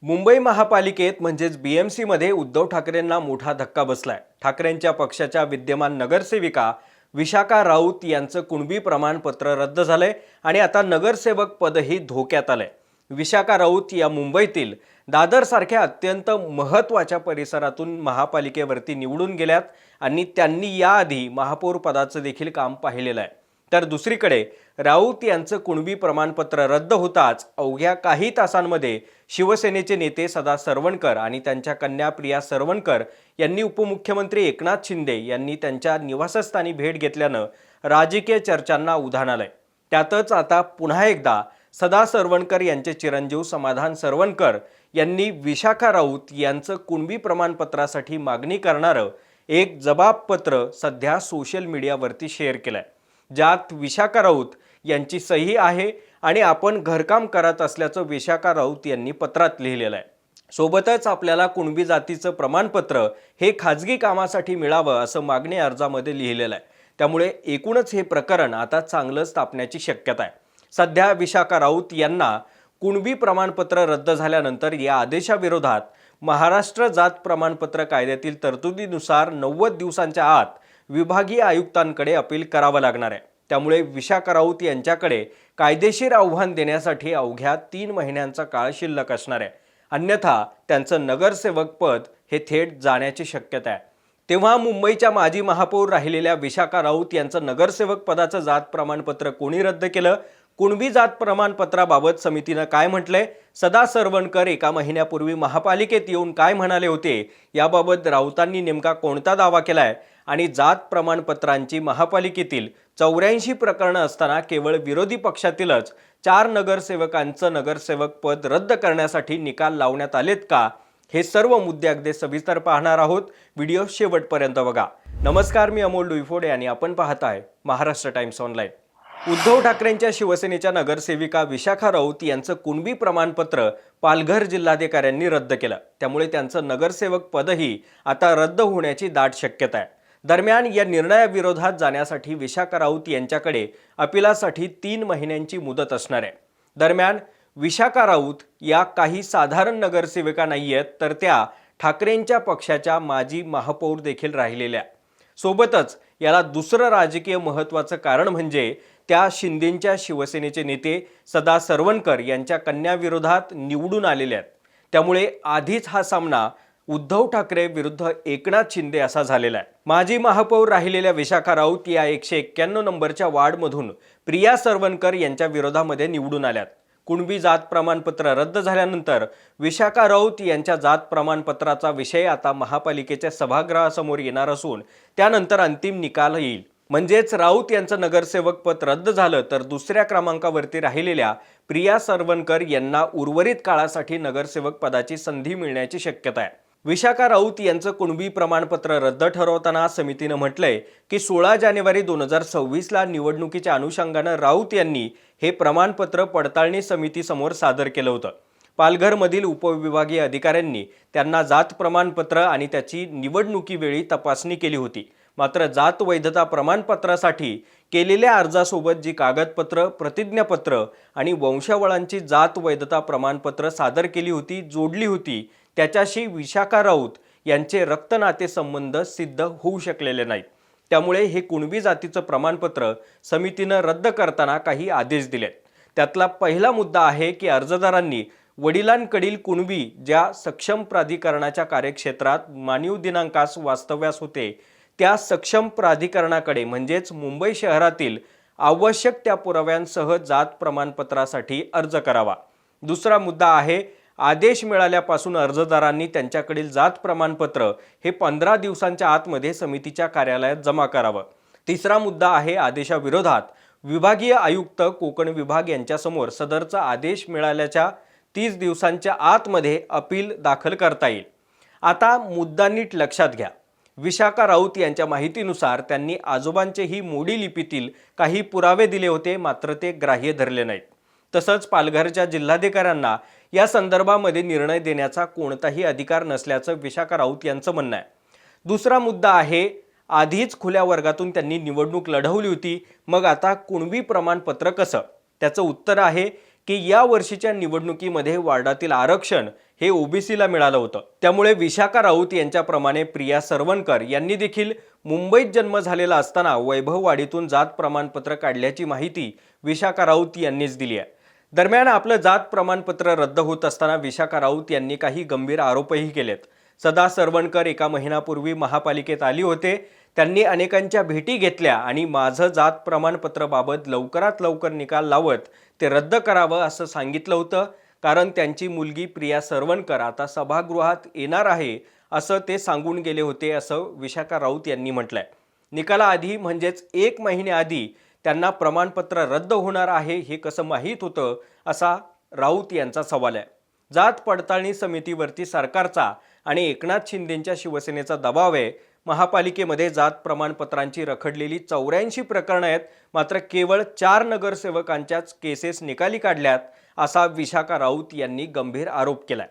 मुंबई महापालिकेत म्हणजेच BMC मध्ये उद्धव ठाकरेंना मोठा धक्का बसलाय। ठाकरेंच्या पक्षाच्या विद्यमान नगरसेविका विशाखा राऊत यांचं कुणबी प्रमाणपत्र रद्द झालंय आणि आता नगरसेवक पदही धोक्यात आलंय। विशाखा राऊत या मुंबईतील दादर सारख्या अत्यंत महत्त्वाच्या परिसरातून महापालिकेवरती निवडून गेल्यात आणि त्यांनी याआधी महापौर पदाचं देखील काम पाहिलेलं आहे। तर दुसरीकडे राऊत यांचं कुणबी प्रमाणपत्र रद्द होताच अवघ्या काही तासांमध्ये शिवसेनेचे नेते सदा सरवणकर आणि त्यांच्या कन्या प्रिया सरवणकर यांनी उपमुख्यमंत्री एकनाथ शिंदे यांनी त्यांच्या निवासस्थानी भेट घेतल्यानं राजकीय चर्चांना उधाण आलंय। त्यातच आता पुन्हा एकदा सदा सरवणकर यांचे चिरंजीव समाधान सरवणकर यांनी विशाखा राऊत यांचं कुणबी प्रमाणपत्रासाठी मागणी करणारं एक जबाबपत्र सध्या सोशल मीडियावरती शेअर केलंय, ज्यात विशाखा राऊत यांची सही आहे आणि आपण घरकाम करत असल्याचं विशाखा राऊत यांनी पत्रात लिहिलेलं आहे। सोबतच आपल्याला कुणबी जातीचं प्रमाणपत्र हे खाजगी कामासाठी मिळावं असं मागणी अर्जामध्ये लिहिलेलं आहे। त्यामुळे एकूणच हे प्रकरण आता चांगलंच तापण्याची शक्यता आहे। सध्या विशाखा राऊत यांना कुणबी प्रमाणपत्र रद्द झाल्यानंतर या आदेशाविरोधात महाराष्ट्र जात प्रमाणपत्र कायद्यातील तरतुदीनुसार 90 दिवसांच्या आत विभागीय आयुक्तांकडे अपील करावं लागणार आहे। त्यामुळे विशाखा राऊत यांच्याकडे कायदेशीर आव्हान देण्यासाठी अवघ्या 3 महिन्यांचा काळ शिल्लक असणार आहे, अन्यथा त्यांचं नगरसेवक पद हे थेट जाण्याची शक्यता आहे। तेव्हा मुंबईच्या माजी महापौर राहिलेल्या विशाखा राऊत यांचं नगरसेवक पदाचं जात प्रमाणपत्र कोणी रद्द केलं, कुणबी जात प्रमाणपत्राबाबत समितीनं काय म्हटलंय, सदा सरवणकर एका महिन्यापूर्वी महापालिकेत येऊन काय म्हणाले होते, याबाबत राऊतांनी नेमका कोणता दावा केलाय आणि जात प्रमाणपत्रांची महापालिकेतील 84 प्रकरणं असताना केवळ विरोधी पक्षातीलच 4 नगरसेवकांचं नगरसेवक पद रद्द करण्यासाठी निकाल लावण्यात आलेत का, हे सर्व मुद्दे अगदी सविस्तर पाहणार आहोत। व्हिडिओ शेवटपर्यंत बघा। नमस्कार, मी अमोल डुईफोडे आणि आपण पाहताय महाराष्ट्र टाइम्स ऑनलाईन। उद्धव ठाकरेंच्या शिवसेनेच्या नगरसेविका विशाखा राऊत यांचं कुणबी प्रमाणपत्र पालघर जिल्हाधिकाऱ्यांनी रद्द केलं। त्यामुळे त्यांचं नगरसेवक पदही आता रद्द होण्याची दाट शक्यता आहे। दरम्यान या निर्णयाविरोधात जाण्यासाठी विशाखा राऊत यांच्याकडे अपिलासाठी 3 महिन्यांची मुदत असणार आहे। दरम्यान विशाखा राऊत या काही साधारण नगरसेविका नाहीयेत, तर त्या ठाकरेंच्या पक्षाच्या माजी महापौर देखील राहिलेल्या। सोबतच याला दुसरं राजकीय महत्त्वाचं कारण म्हणजे त्या शिंदेंच्या शिवसेनेचे नेते सदा सरवणकर यांच्या कन्याविरोधात निवडून आलेले आहेत। त्यामुळे आधीच हा सामना उद्धव ठाकरे विरुद्ध एकनाथ शिंदे असा झालेला आहे। माजी महापौर राहिलेल्या विशाखा राऊत या 191 नंबरच्या वार्डमधून प्रिया सरवणकर यांच्या विरोधामध्ये निवडून आल्यात। कुणबी जात प्रमाणपत्र रद्द झाल्यानंतर विशाखा राऊत यांच्या जात प्रमाणपत्राचा विषय आता महापालिकेच्या सभागृहासमोर येणार असून त्यानंतर अंतिम निकाल येईल। म्हणजेच राऊत यांचं नगरसेवक पद रद्द झालं तर दुसऱ्या क्रमांकावरती राहिलेल्या प्रिया सरवणकर यांना उर्वरित काळासाठी नगरसेवक पदाची संधी मिळण्याची शक्यता आहे। विशाखा राऊत यांचं कुणबी प्रमाणपत्र रद्द ठरवताना समितीनं म्हटलंय की 16 जानेवारी 2026 ला निवडणुकीच्या अनुषंगानं राऊत यांनी हे प्रमाणपत्र पडताळणी समितीसमोर सादर केलं होतं। पालघरमधील उपविभागीय अधिकाऱ्यांनी त्यांना जात प्रमाणपत्र आणि त्याची निवडणुकीवेळी तपासणी केली होती। मात्र जात वैधता प्रमाणपत्रासाठी केलेल्या अर्जासोबत जी कागदपत्र, प्रतिज्ञापत्र आणि वंशावळांची जात वैधता प्रमाणपत्र सादर केली होती, जोडली होती, त्याच्याशी विशाखा राऊत यांचे रक्तनाते संबंध सिद्ध होऊ शकलेले नाहीत। त्यामुळे हे कुणबी जातीचं प्रमाणपत्र समितीनं रद्द करताना काही आदेश दिलेत। त्यातला पहिला मुद्दा आहे की अर्जदारांनी वडिलांकडील कुणबी ज्या सक्षम प्राधिकरणाच्या कार्यक्षेत्रात मानीव दिनांकास वास्तव्यास होते त्या सक्षम प्राधिकरणाकडे म्हणजेच मुंबई शहरातील आवश्यक त्या पुराव्यांसह जात प्रमाणपत्रासाठी अर्ज करावा। दुसरा मुद्दा आहे आदेश मिळाल्यापासून अर्जदारांनी त्यांच्याकडील जात प्रमाणपत्र हे 15 दिवसांच्या आतमध्ये समितीच्या कार्यालयात जमा करावं। तिसरा मुद्दा आहे आदेशाविरोधात विभागीय आयुक्त कोकण विभाग यांच्यासमोर सदरचा आदेश मिळाल्याच्या 30 दिवसांच्या आतमध्ये अपील दाखल करता येईल। आता मुद्दा नीट लक्षात घ्या। विशाखा राऊत यांच्या माहितीनुसार त्यांनी आजोबांचेही मोडी लिपीतील काही पुरावे दिले होते, मात्र ते ग्राह्य धरले नाहीत। तसंच पालघरच्या जिल्हाधिकाऱ्यांना या संदर्भामध्ये निर्णय देण्याचा कोणताही अधिकार नसल्याचं विशाखा राऊत यांचं म्हणणं आहे। दुसरा मुद्दा आहे आधीच खुल्या वर्गातून त्यांनी निवडणूक लढवली होती, मग आता कुणबी प्रमाणपत्र कसं? त्याचं उत्तर आहे की या वर्षीच्या निवडणुकीमध्ये वार्डातील आरक्षण हे ओबीसीला मिळालं होतं। त्यामुळे विशाखा राऊत यांच्याप्रमाणे प्रिया सरवणकर यांनी देखील मुंबईत जन्म झालेला असताना वैभववाडीतून जात प्रमाणपत्र काढल्याची माहिती विशाखा राऊत यांनीच दिली आहे। दरम्यान आपलं जात प्रमाणपत्र रद्द होत असताना विशाखा राऊत यांनी काही गंभीर आरोपही केलेत। सदा सरवणकर एका महिन्यापूर्वी महापालिकेत आली होते। त्यांनी अनेकांच्या भेटी घेतल्या आणि माझं जात प्रमाणपत्राबाबत लवकरात लवकर निकाल लावत ते रद्द करावं असं सांगितलं होतं, कारण त्यांची मुलगी प्रिया सरवणकर आता सभागृहात येणार आहे असं ते सांगून गेले होते, असं विशाखा राऊत यांनी म्हटलंय। निकालाआधी म्हणजेच 1 महिन्याआधी त्यांना प्रमाणपत्र रद्द होणार आहे हे कसं माहीत होतं, असा राऊत यांचा सवाल आहे। जात पडताळणी समितीवरती सरकारचा आणि एकनाथ शिंदेंच्या शिवसेनेचा दबाव आहे। महापालिकेमध्ये जात प्रमाणपत्रांची रखडलेली 84 प्रकरणं आहेत, मात्र केवळ 4 नगरसेवकांच्याच केसेस निकाली काढल्यात, असा विशाखा राऊत यांनी गंभीर आरोप केलाय।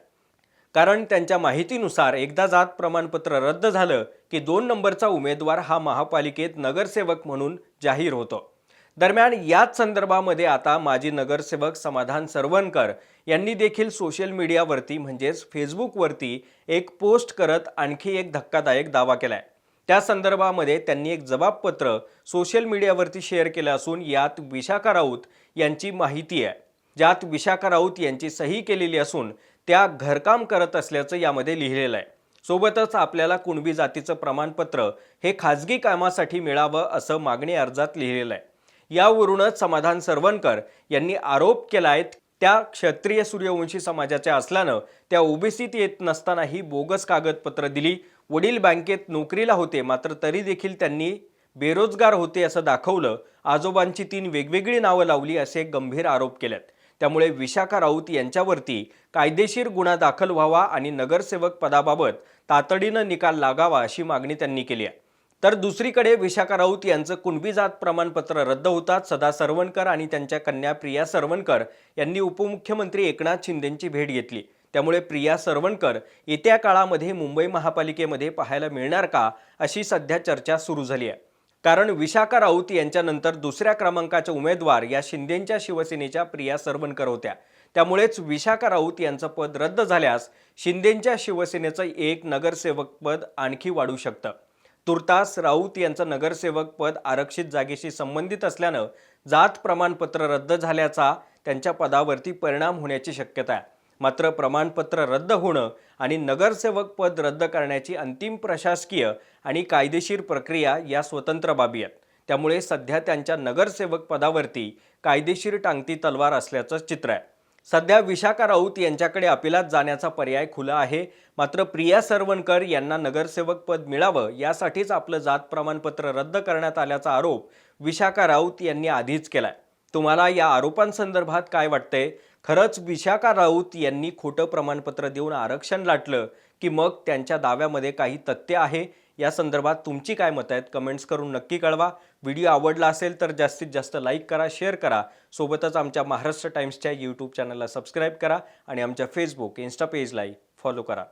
कारण त्यांच्या माहितीनुसार एकदा जात प्रमाणपत्र रद्द झालं की 2 नंबरचा उमेदवार हा महापालिकेत नगरसेवक म्हणून जाहीर होतो। दरम्यान याच संदर्भामध्ये आता माजी नगरसेवक समाधान सरवणकर यांनी देखील सोशल मीडियावरती म्हणजेच फेसबुकवरती एक पोस्ट करत आणखी एक धक्कादायक दावा केलाय। त्या संदर्भामध्ये त्यांनी एक जबाबपत्र सोशल मीडियावरती शेअर केलं असून यात विशाखा राऊत यांची माहिती आहे, ज्यात विशाखा राऊत यांची सही केलेली असून त्या घरकाम करत असल्याचं यामध्ये लिहिलेलं आहे। सोबतच आपल्याला कुणबी जातीचं प्रमाणपत्र हे खाजगी कामासाठी मिळावं असं मागणी अर्जात लिहिलेलं आहे। यावरूनच समाधान सरवणकर यांनी आरोप केलाय त्या क्षत्रिय सूर्यवंशी समाजाच्या असल्यानं त्या ओबीसीत येत नसतानाही बोगस कागदपत्र दिली। वडील बँकेत नोकरीला होते, मात्र तरी देखील त्यांनी बेरोजगार होते असं दाखवलं। आजोबांची 3 वेगवेगळी नावं लावली असे गंभीर आरोप केलेत। त्यामुळे विशाखा राऊत यांच्यावरती कायदेशीर गुन्हा दाखल व्हावा आणि नगरसेवक पदाबाबत तातडीनं निकाल लागावा अशी मागणी त्यांनी केली आहे। तर दुसरीकडे विशाखा राऊत यांचं कुणबी जात प्रमाणपत्र रद्द होताच सदा सरवणकर आणि त्यांच्या कन्या प्रिया सरवणकर यांनी उपमुख्यमंत्री एकनाथ शिंदेंची भेट घेतली। त्यामुळे प्रिया सरवणकर येत्या काळामध्ये मुंबई महापालिकेमध्ये पाहायला मिळणार का, अशी सध्या चर्चा सुरू झाली आहे। कारण विशाखा राऊत यांच्यानंतर दुसऱ्या क्रमांकाच्या उमेदवार या शिंदेंच्या शिवसेनेच्या प्रिया सरवणकर होत्या। त्यामुळेच विशाखा राऊत यांचं पद रद्द झाल्यास शिंदेंच्या शिवसेनेचं एक नगरसेवक पद आणखी वाढू शकतं। तुर्तास राऊत यांचं नगरसेवक पद आरक्षित जागेशी संबंधित असल्यानं जात प्रमाणपत्र रद्द झाल्याचा त्यांच्या पदावरती परिणाम होण्याची शक्यता आहे। मात्र प्रमाणपत्र रद्द होणं आणि नगरसेवक पद रद्द करण्याची अंतिम प्रशासकीय आणि कायदेशीर प्रक्रिया या स्वतंत्र बाबी आहेत। त्यामुळे सध्या त्यांच्या नगरसेवक पदावरती कायदेशीर टांगती तलवार असल्याचं चित्र आहे। सध्या विशाखा राऊत यांच्याकडे अपिलात जाण्याचा पर्याय खुला आहे, मात्र प्रिया सरवणकर यांना नगरसेवक पद मिळावं यासाठीच आपलं जात प्रमाणपत्र रद्द करण्यात आल्याचा आरोप विशाखा राऊत यांनी आधीच केलाय। तुम्हाला या आरोपांसंदर्भात काय वाटतंय? खरंच विशाखा राऊत यांनी खोटं प्रमाणपत्र देऊन आरक्षण लाटलं की मग त्यांच्या दाव्यामध्ये काही तथ्य आहे? या संदर्भात तुमची काय मतं आहेत कमेंट्स करून नक्की कळवा। व्हिडिओ आवडला असेल तर जास्तीत जास्त लाईक करा, शेअर करा। सोबतच आमच्या महाराष्ट्र टाइम्सच्या यूट्यूब चॅनलला सबस्क्राईब करा आणि आमच्या फेसबुक, इन्स्टा पेजलाही फॉलो करा।